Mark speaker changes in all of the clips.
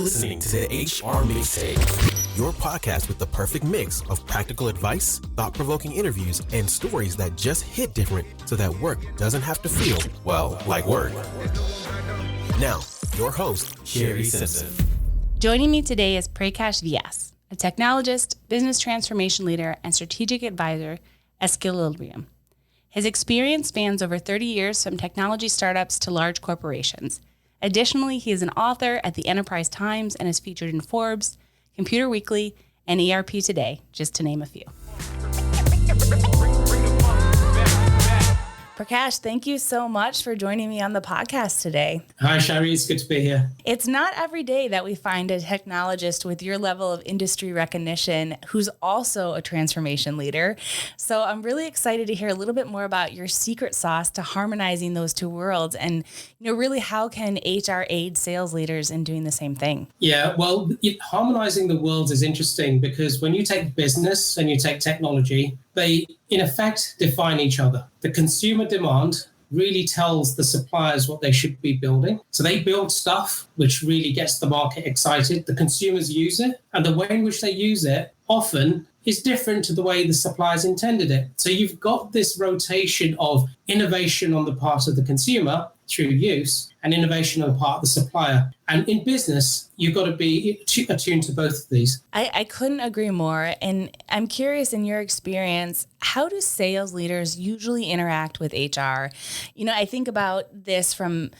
Speaker 1: listening to the HR Mixtape, your podcast with the perfect mix of practical advice, thought-provoking interviews, and stories that just hit different so that work doesn't have to feel, well, like work. Now, your host, Shari Simpson.
Speaker 2: Joining me today is Prakash Vyas, a technologist, business transformation leader, and strategic advisor at Skillibrium. His experience spans over 30 years from technology startups to large corporations. Additionally, he is an author at the Enterprise Times and is featured in Forbes, Computer Weekly, and ERP Today, just to name a few. Prakash, thank you so much for joining me on the podcast today.
Speaker 3: Hi, Shari. It's good to be here.
Speaker 2: It's not every day that we find a technologist with your level of industry recognition who's also a transformation leader. So I'm really excited to hear a little bit more about your secret sauce to harmonizing those two worlds and, really how can HR aid sales leaders in doing the same thing?
Speaker 3: Yeah, well, harmonizing the worlds is interesting because when you take business and you take technology, they, in effect, define each other. The consumer demand really tells the suppliers what they should be building. So they build stuff which really gets the market excited. The consumers use it, and the way in which they use it often is different to the way the suppliers intended it. So you've got this rotation of innovation on the part of the consumer through use and innovation on the part of the supplier. And in business, you've got to be attuned to both of these.
Speaker 2: I couldn't agree more. And I'm curious, in your experience, how do sales leaders usually interact with HR? I think about this from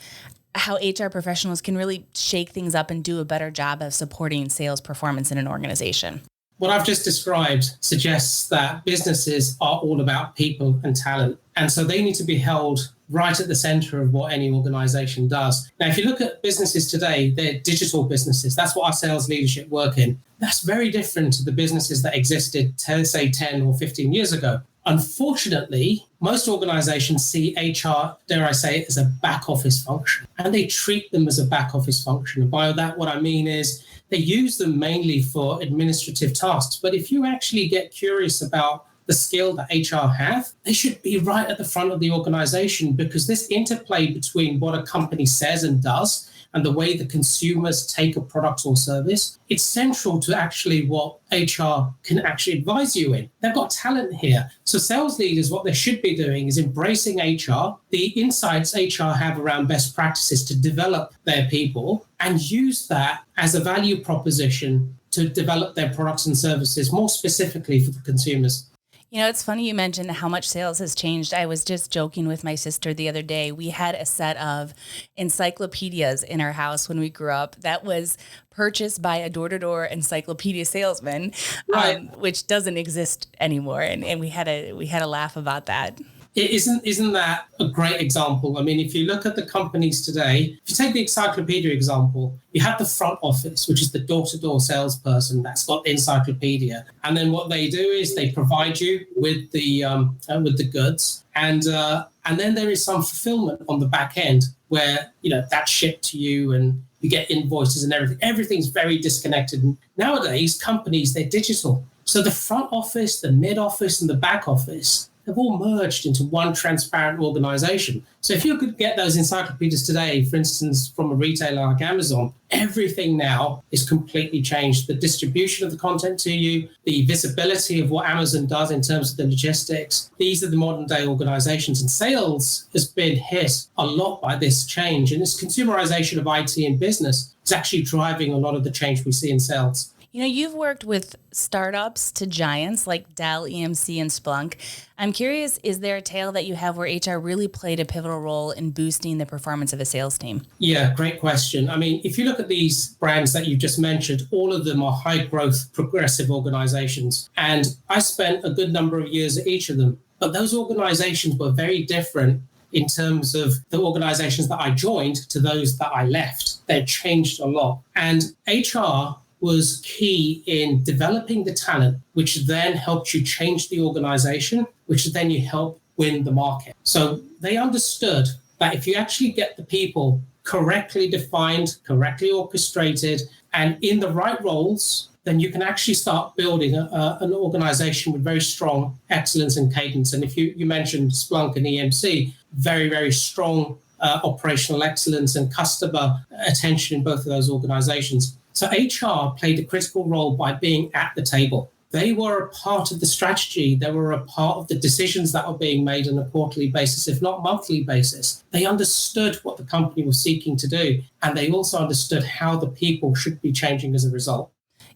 Speaker 2: how HR professionals can really shake things up and do a better job of supporting sales performance in an organization.
Speaker 3: What I've just described suggests that businesses are all about people and talent. And so they need to be held right at the center of what any organization does. Now, if you look at businesses today, they're digital businesses. That's what our sales leadership work in. That's very different to the businesses that existed, say, 10 or 15 years ago. Unfortunately, most organizations see HR, dare I say, as a back office function, and they treat them as a back office function. And by that, what I mean is they use them mainly for administrative tasks. But if you actually get curious about the skill that HR have, they should be right at the front of the organization, because this interplay between what a company says and does and the way the consumers take a product or service, it's central to actually what HR can actually advise you in. They've got talent here. So sales leaders, what they should be doing is embracing HR, the insights HR have around best practices to develop their people, and use that as a value proposition to develop their products and services more specifically for the consumers.
Speaker 2: It's funny you mentioned how much sales has changed. I was just joking with my sister the other day. We had a set of encyclopedias in our house when we grew up that was purchased by a door-to-door encyclopedia salesman, right. Which doesn't exist anymore. And we had a laugh about that.
Speaker 3: Isn't that a great example? I mean, if you look at the companies today, if you take the encyclopedia example, you have the front office, which is the door-to-door salesperson that's got the encyclopedia. And then what they do is they provide you with the goods. And then there is some fulfillment on the back end where, that's shipped to you and you get invoices and everything. Everything's very disconnected. And nowadays, companies, they're digital. So the front office, the mid office, and the back office, they've all merged into one transparent organization. So if you could get those encyclopedias today, for instance, from a retailer like Amazon, everything now is completely changed. The distribution of the content to you, the visibility of what Amazon does in terms of the logistics, these are the modern day organizations. And sales has been hit a lot by this change. And this consumerization of IT and business is actually driving a lot of the change we see in sales.
Speaker 2: You've worked with startups to giants like Dell, EMC, and Splunk. I'm curious, is there a tale that you have where HR really played a pivotal role in boosting the performance of a sales team?
Speaker 3: Yeah, great question. I mean, if you look at these brands that you just mentioned, all of them are high growth, progressive organizations. And I spent a good number of years at each of them. But those organizations were very different in terms of the organizations that I joined to those that I left. They've changed a lot. And HR was key in developing the talent, which then helped you change the organization, which then you help win the market. So they understood that if you actually get the people correctly defined, correctly orchestrated, and in the right roles, then you can actually start building an organization with very strong excellence and cadence. And if you mentioned Splunk and EMC, very, very strong operational excellence and customer attention in both of those organizations. So HR played a critical role by being at the table. They were a part of the strategy. They were a part of the decisions that were being made on a quarterly basis, if not monthly basis. They understood what the company was seeking to do, and they also understood how the people should be changing as a result.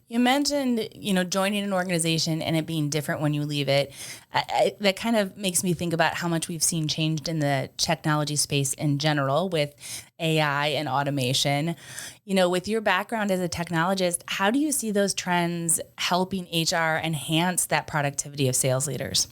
Speaker 2: You mentioned, joining an organization and it being different when you leave it. That kind of makes me think about how much we've seen changed in the technology space in general with AI and automation. With your background as a technologist, how do you see those trends helping HR enhance that productivity of sales leaders?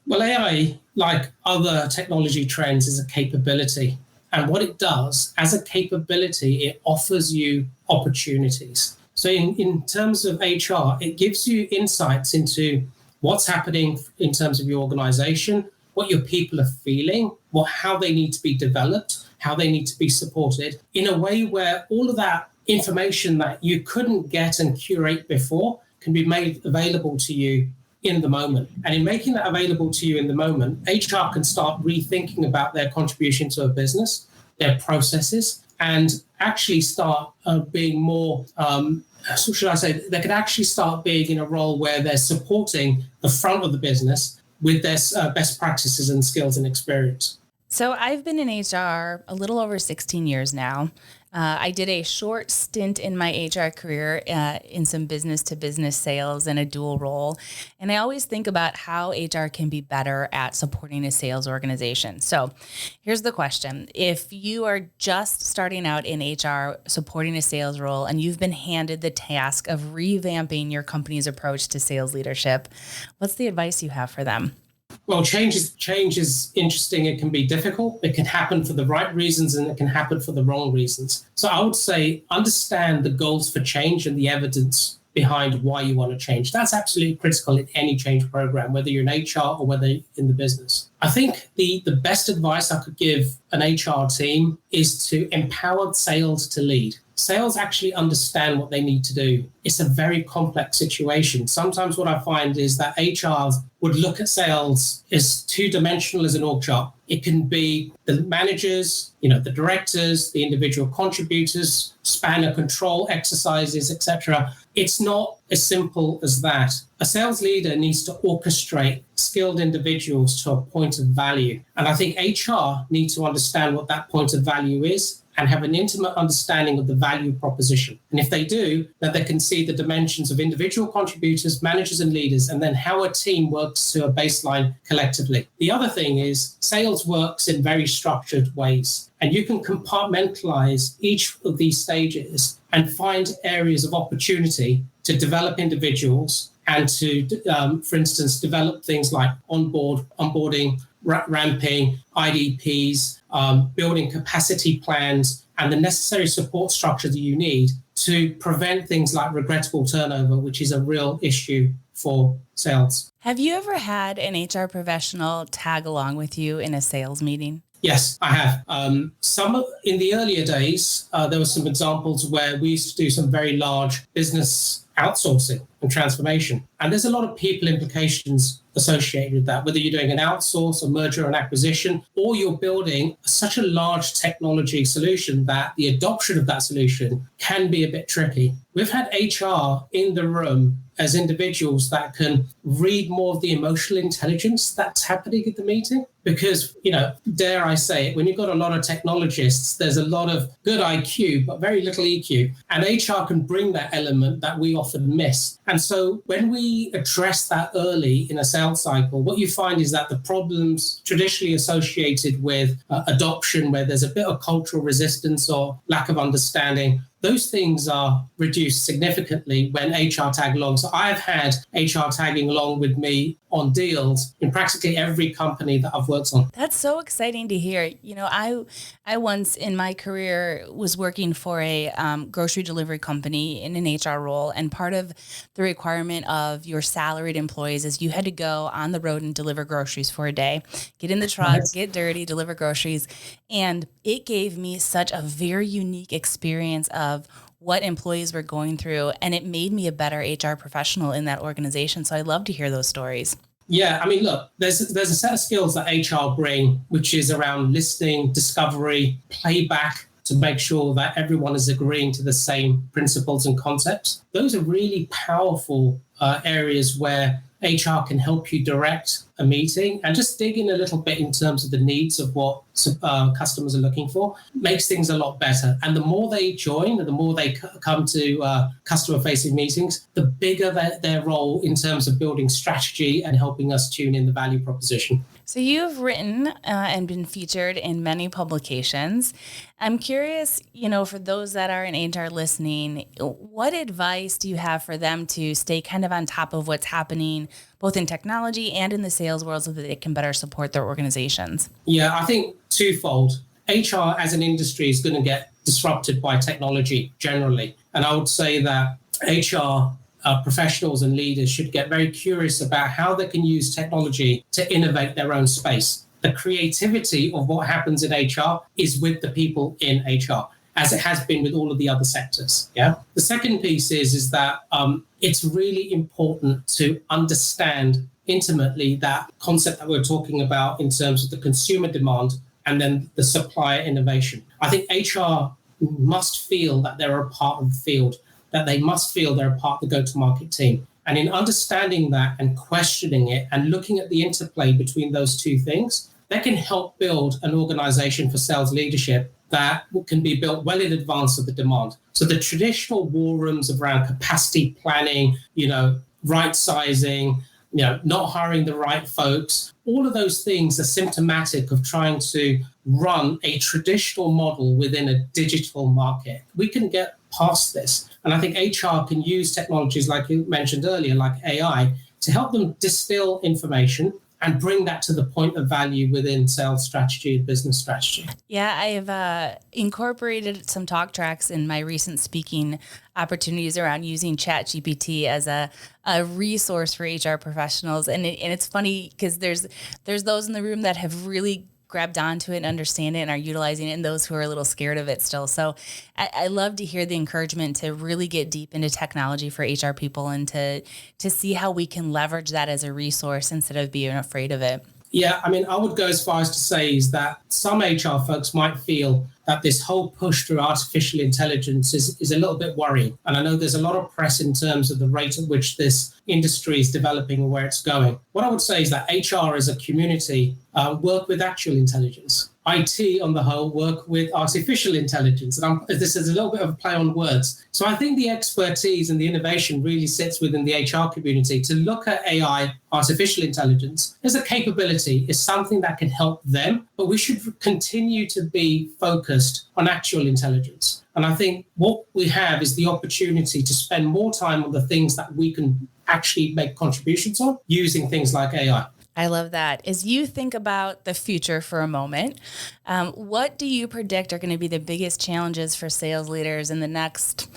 Speaker 3: Well, AI, like other technology trends, is a capability. And what it does as a capability, it offers you opportunities. So in terms of HR, it gives you insights into what's happening in terms of your organization, what your people are feeling, how they need to be developed, how they need to be supported in a way where all of that information that you couldn't get and curate before can be made available to you in the moment. And in making that available to you in the moment, HR can start rethinking about their contribution to a business, their processes, and actually start being more, they could actually start being in a role where they're supporting the front of the business with their best practices and skills and experience.
Speaker 2: So I've been in HR a little over 16 years now. I did a short stint in my HR career in some business-to-business sales in a dual role. And I always think about how HR can be better at supporting a sales organization. So here's the question. If you are just starting out in HR supporting a sales role and you've been handed the task of revamping your company's approach to sales leadership, what's the advice you have for them?
Speaker 3: Well, change is interesting. It can be difficult. It can happen for the right reasons and it can happen for the wrong reasons. So I would say understand the goals for change and the evidence behind why you want to change. That's absolutely critical in any change program, whether you're in HR or whether in the business. I think the best advice I could give an HR team is to empower sales to lead. Sales actually understand what they need to do. It's a very complex situation. Sometimes what I find is that HR would look at sales as two-dimensional as an org chart. It can be the managers, the directors, the individual contributors, span of control exercises, etc. It's not as simple as that. A sales leader needs to orchestrate skilled individuals to a point of value. And I think HR need to understand what that point of value is and have an intimate understanding of the value proposition. And if they do, then they can see the dimensions of individual contributors, managers and leaders, and then how a team works to a baseline collectively. The other thing is sales works in very structured ways. And you can compartmentalize each of these stages and find areas of opportunity to develop individuals and to, for instance, develop things like onboarding, ramping, IDPs, building capacity plans, and the necessary support structure that you need to prevent things like regrettable turnover, which is a real issue for sales.
Speaker 2: Have you ever had an HR professional tag along with you in a sales meeting?
Speaker 3: Yes, I have. In the earlier days, there were some examples where we used to do some very large business outsourcing and transformation. And there's a lot of people implications associated with that, whether you're doing an outsource, a merger and acquisition, or you're building such a large technology solution that the adoption of that solution can be a bit tricky. We've had HR in the room as individuals that can read more of the emotional intelligence that's happening at the meeting. Because, dare I say it, when you've got a lot of technologists, there's a lot of good IQ, but very little EQ. And HR can bring that element that we often miss. And so when we address that early in a sales cycle, what you find is that the problems traditionally associated with adoption, where there's a bit of cultural resistance or lack of understanding, those things are reduced significantly when HR tag along. So I've had HR tagging along with me on deals in practically every company that I've worked on.
Speaker 2: That's so exciting to hear. I once in my career was working for a grocery delivery company in an HR role. And part of the requirement of your salaried employees is you had to go on the road and deliver groceries for a day, get in the truck, get dirty, deliver groceries. And it gave me such a very unique experience of what employees were going through, and it made me a better HR professional in that organization. So I love to hear those stories.
Speaker 3: Yeah, look, there's a set of skills that HR bring, which is around listening, discovery, playback, to make sure that everyone is agreeing to the same principles and concepts. Those are really powerful areas where HR can help you direct a meeting and just dig in a little bit in terms of the needs of what customers are looking for, makes things a lot better. And the more they join, and the more they come to customer-facing meetings, the bigger their role in terms of building strategy and helping us tune in the value proposition.
Speaker 2: So you've written and been featured in many publications. I'm curious, for those that are in HR listening, what advice do you have for them to stay kind of on top of what's happening, both in technology and in the sales world, so that they can better support their organizations?
Speaker 3: Yeah, I think twofold. HR as an industry is going to get disrupted by technology generally. And I would say that HR professionals and leaders should get very curious about how they can use technology to innovate their own space. The creativity of what happens in HR is with the people in HR, as it has been with all of the other sectors. Yeah. The second piece is that it's really important to understand intimately that concept that we're talking about in terms of the consumer demand and then the supplier innovation. I think HR must feel that they're a part of the field, that they must feel they're a part of the go-to-market team. And in understanding that and questioning it and looking at the interplay between those two things, that can help build an organization for sales leadership that can be built well in advance of the demand. So the traditional war rooms around capacity planning, right sizing, not hiring the right folks, all of those things are symptomatic of trying to run a traditional model within a digital market. We can get past this. And I think HR can use technologies like you mentioned earlier, like AI, to help them distill information and bring that to the point of value within sales strategy and business strategy.
Speaker 2: Yeah, I have incorporated some talk tracks in my recent speaking opportunities around using ChatGPT as a resource for HR professionals. And it's funny because there's those in the room that have really grabbed onto it and understand it and are utilizing it, and those who are a little scared of it still. So I love to hear the encouragement to really get deep into technology for HR people and to see how we can leverage that as a resource instead of being afraid of it.
Speaker 3: Yeah, I would go as far as to say is that some HR folks might feel that this whole push through artificial intelligence is a little bit worrying. And I know there's a lot of press in terms of the rate at which this industry is developing and where it's going. What I would say is that HR as a community work with actual intelligence. IT on the whole work with artificial intelligence. And this is a little bit of a play on words. So I think the expertise and the innovation really sits within the HR community to look at AI, artificial intelligence, as a capability, is something that can help them. But we should continue to be focused on actual intelligence. And I think what we have is the opportunity to spend more time on the things that we can actually make contributions on using things like AI.
Speaker 2: I love that. As you think about the future for a moment, what do you predict are going to be the biggest challenges for sales leaders in the next,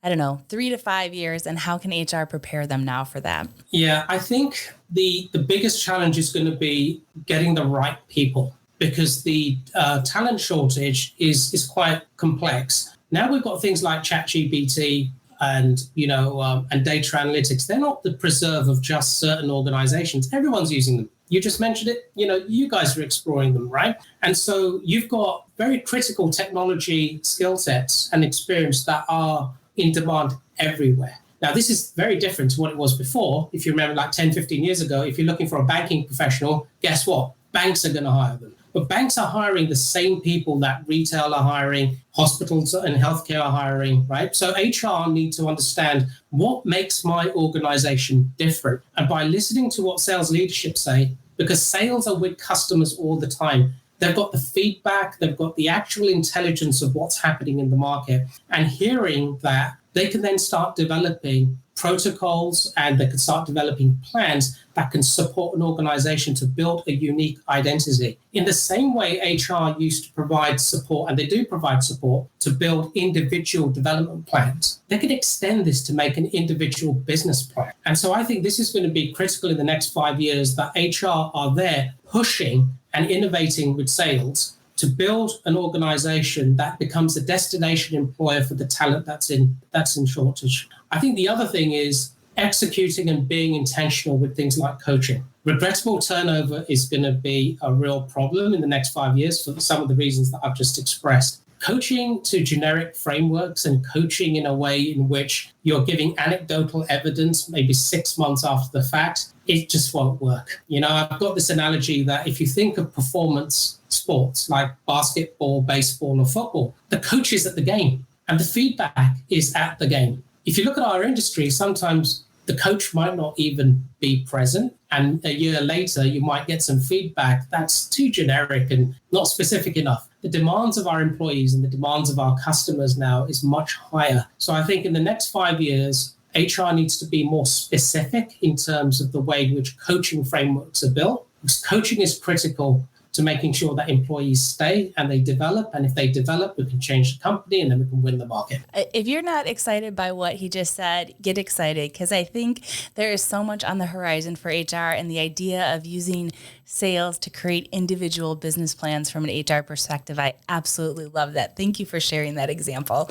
Speaker 2: 3 to 5 years, and how can HR prepare them now for that?
Speaker 3: Yeah, I think the biggest challenge is going to be getting the right people, because the talent shortage is quite complex. Now we've got things like ChatGPT and data analytics. They're not the preserve of just certain organizations. Everyone's using them. You just mentioned it. You guys are exploring them, right? And so you've got very critical technology skill sets and experience that are in demand everywhere. Now, this is very different to what it was before. If you remember, like 10, 15 years ago, if you're looking for a banking professional, guess what? Banks are going to hire them. But banks are hiring the same people that retail are hiring, hospitals and healthcare are hiring, right? So HR need to understand what makes my organization different. And by listening to what sales leadership say, because sales are with customers all the time, they've got the feedback, they've got the actual intelligence of what's happening in the market. And hearing that, they can then start developing protocols and they can start developing plans that can support an organization to build a unique identity. In the same way HR used to provide support, and they do provide support, to build individual development plans, they can extend this to make an individual business plan. And so I think this is going to be critical in the next 5 years, that HR are there pushing and innovating with sales to build an organization that becomes a destination employer for the talent that's in shortage. I think the other thing is executing and being intentional with things like coaching. Regrettable turnover is going to be a real problem in the next 5 years for some of the reasons that I've just expressed. coaching to generic frameworks and coaching in a way in which you're giving anecdotal evidence maybe 6 months after the fact, it just won't work. I've got this analogy that if you think of performance sports like basketball, baseball, or football, the coach is at the game and the feedback is at the game. If you look at our industry, sometimes the coach might not even be present. And a year later, you might get some feedback that's too generic and not specific enough. The demands of our employees and the demands of our customers now is much higher. So I think in the next 5 years, HR needs to be more specific in terms of the way in which coaching frameworks are built. Because coaching is critical to making sure that employees stay and they develop. And if they develop, we can change the company and then we can win the market.
Speaker 2: If you're not excited by what he just said, get excited, because I think there is so much on the horizon for HR, and the idea of using sales to create individual business plans from an HR perspective. I absolutely love that. Thank you for sharing that example.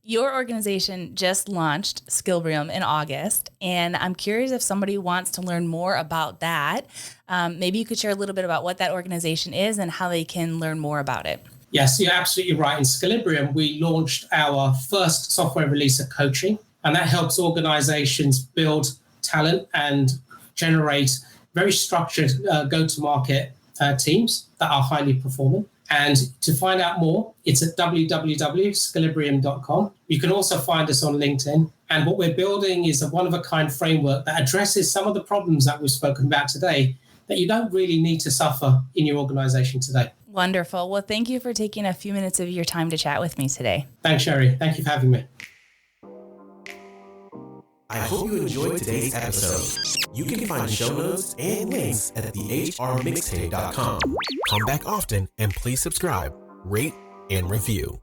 Speaker 2: Your organization just launched Skillibrium in August, and I'm curious if somebody wants to learn more about that. Maybe you could share a little bit about what that organization is and how they can learn more about it.
Speaker 3: Yes, you're absolutely right. In Skillibrium, we launched our first software release of coaching, and that helps organizations build talent and generate very structured go-to-market teams that are highly performing. And to find out more, it's at www.skillibrium.com. You can also find us on LinkedIn. And what we're building is a one-of-a-kind framework that addresses some of the problems that we've spoken about today that you don't really need to suffer in your organization today.
Speaker 2: Wonderful. Well, thank you for taking a few minutes of your time to chat with me today.
Speaker 3: Thanks, Shari. Thank you for having me.
Speaker 1: I hope you enjoyed today's episode. You can find show notes and links at thehrmixtape.com. Come back often and please subscribe, rate, and review.